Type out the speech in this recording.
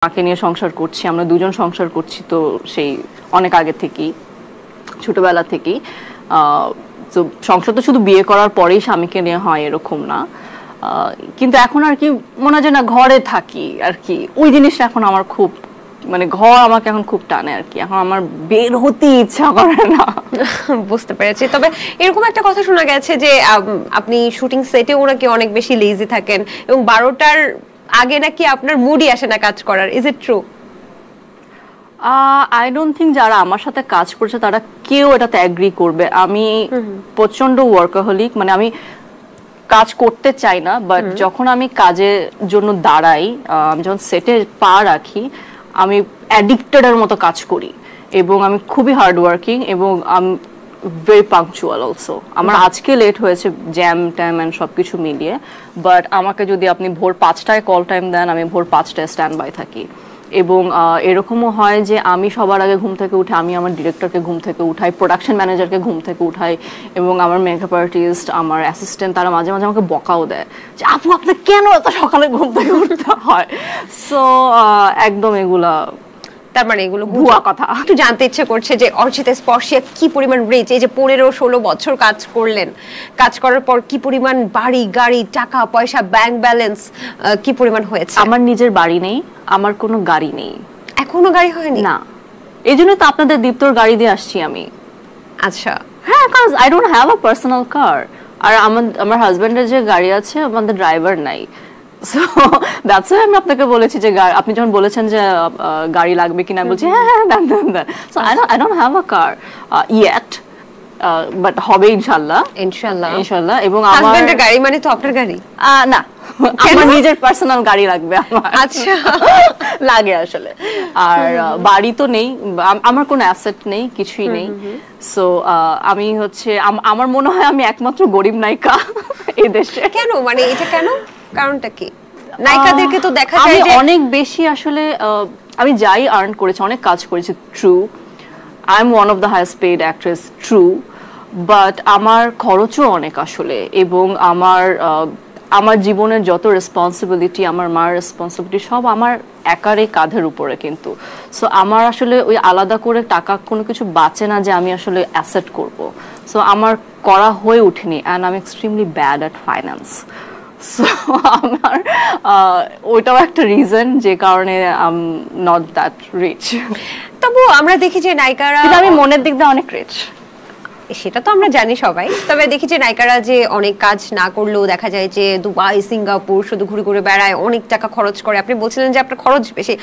মাকে নিয়ে সংসার করছি, আমরা দুজন সংসার করছি তো সেই অনেক আগে থেকেই, ছোটবেলা থেকেই। তো সংসার তো শুধু বিয়ে করার পরেই স্বামীকে নিয়ে হয় এরকম না, কিন্তু এখন আর কি মনে হয় যে না ঘরে থাকি আর কি, ওই জিনিসটা এখন আমার খুব মানে ঘর আমাকে এখন খুব টানে আর কি, এখন আমার বের হতে ইচ্ছা করে না। বুঝতে পেরেছি। তবে এরকম একটা কথা শোনা গেছে যে আপনি শুটিং সেটেও নাকি অনেক বেশি লেজি থাকেন এবং 12টার আগে নাকি আপনার মুডই আসে না কাজ করার, is it true? I don't think যারা আমার সাথে কাজ করছে তারা কেউ এটাতে অ্যাগ্রি করবে। আমি প্রচন্ড ওয়ার্কাহলিক, মানে আমি কাজ করতে চাই না, বাট যখন আমি কাজের জন্য দাঁড়াই, আমি যখন সেটে পা রাখি, আমি অ্যাডিক্টেডের মতো কাজ করি এবং আমি খুবই হার্ড ওয়ার্কিং এবং ভেরি পাংচুয়াল অলসো। আমার আজকে লেট হয়েছে জ্যাম ট্যাম অ্যান্ড সব কিছু মিলিয়ে, বাট আমাকে যদি আপনি ভোর 5টায় কল টাইম দেন, আমি ভোর 5টায় স্ট্যান্ড বাই থাকি। এবং এরকমও হয় যে আমি সবার আগে ঘুম থেকে উঠে আমি আমার ডিরেক্টরকে ঘুম থেকে উঠাই, প্রোডাকশন ম্যানেজারকে ঘুম থেকে উঠাই, এবং আমার মেকআপ আর্টিস্ট, আমার অ্যাসিস্ট্যান্ট তারা মাঝে মাঝে আমাকে বকাও দেয় যে আপু আপনার কেন এত সকালে ঘুম থেকে উঠতে হয়। সো একদম এগুলা তার মানে এগুলো ভুয়া কথা। একটু জানতে ইচ্ছে করছে যে অর্চিতা স্পর্শিয়া কি পরিমাণ রিচ, এই যে 15-16 বছর কাজ করলেন, কাজ করার পর কি পরিমাণ বাড়ি গাড়ি টাকা পয়সা ব্যাংক ব্যালেন্স কি পরিমাণ হয়েছে? আমার নিজের বাড়ি নেই, আমার কোনো গাড়ি নেই। এখনো গাড়ি হয়নি? না, এই জন্য তো আপনাদের দীপ্তর গাড়ি দিয়ে আসছি আমি। আচ্ছা, হ্যাঁ, কারণ I don't have a personal car. আর আমার হাজবেন্ডের যে গাড়ি আছে, আমাদের ড্রাইভার নাই। সো দ্যাটস ওয়াই আমি আপনাকে বলেছি যে আপনি যখন বলেছেন যে গাড়ি লাগবে কিনা, আমি বলছি হ্যাঁ হ্যাঁ দেন। So I don't have a car yet, but হবে ইনশাআল্লাহ। ইনশাআল্লাহ। এবং আমার হাজবেন্ডের গাড়ি মানে তো আপনার গাড়ি না, আমার নিজের পার্সোনাল গাড়ি লাগবে আমার। আচ্ছা, লাগে আসলে। আর বাড়ি তো নেই, আমার কোনো অ্যাসেট নেই, কিছুই নেই। সো আমি হচ্ছে আমার মনে হয় আমি একমাত্র গরিব নায়িকা এই দেশে। কেন, মানে এটা কেন, কারণটা কি? নায়িকাদেরকে তো দেখা যায় যে অনেক বেশি আসলে আমি যাই আর্ন করেছি, অনেক কাজ করেছি, true, I am one of the highest paid actress, true, but আমার খরচও অনেক আসলে। এবং আমার জীবনের যত রেসপন্সিবিলিটি, আমার মার রেসপন্সিবিলিটি সব আমার একারই কাঁধের উপরে কিন্তু। সো আমার আসলে ওই আলাদা করে টাকা কোনো কিছু বাঁচে না যে আমি আসলে অ্যাসেট করব। সো আমার করা হয়ে ওঠেনি, and I am extremely bad at finance. So আমার ওইটাও একটা রিজন যে কারণে I am not that rich. তবু আমরা দেখি যে নায়িকারা, আমি মনের দিক দিয়ে অনেক রিচ, সেটা তো আমরা জানি সবাই। তবে দেখি যে নায়িকারা যে অনেক কাজ না করলেও দেখা যায় যে দুবাই সিঙ্গাপুর শুধু ঘুরে ঘুরে বেড়ায়, অনেক টাকা খরচ করে। আপনি বলছিলেন যে আপনার খরচ বেশি,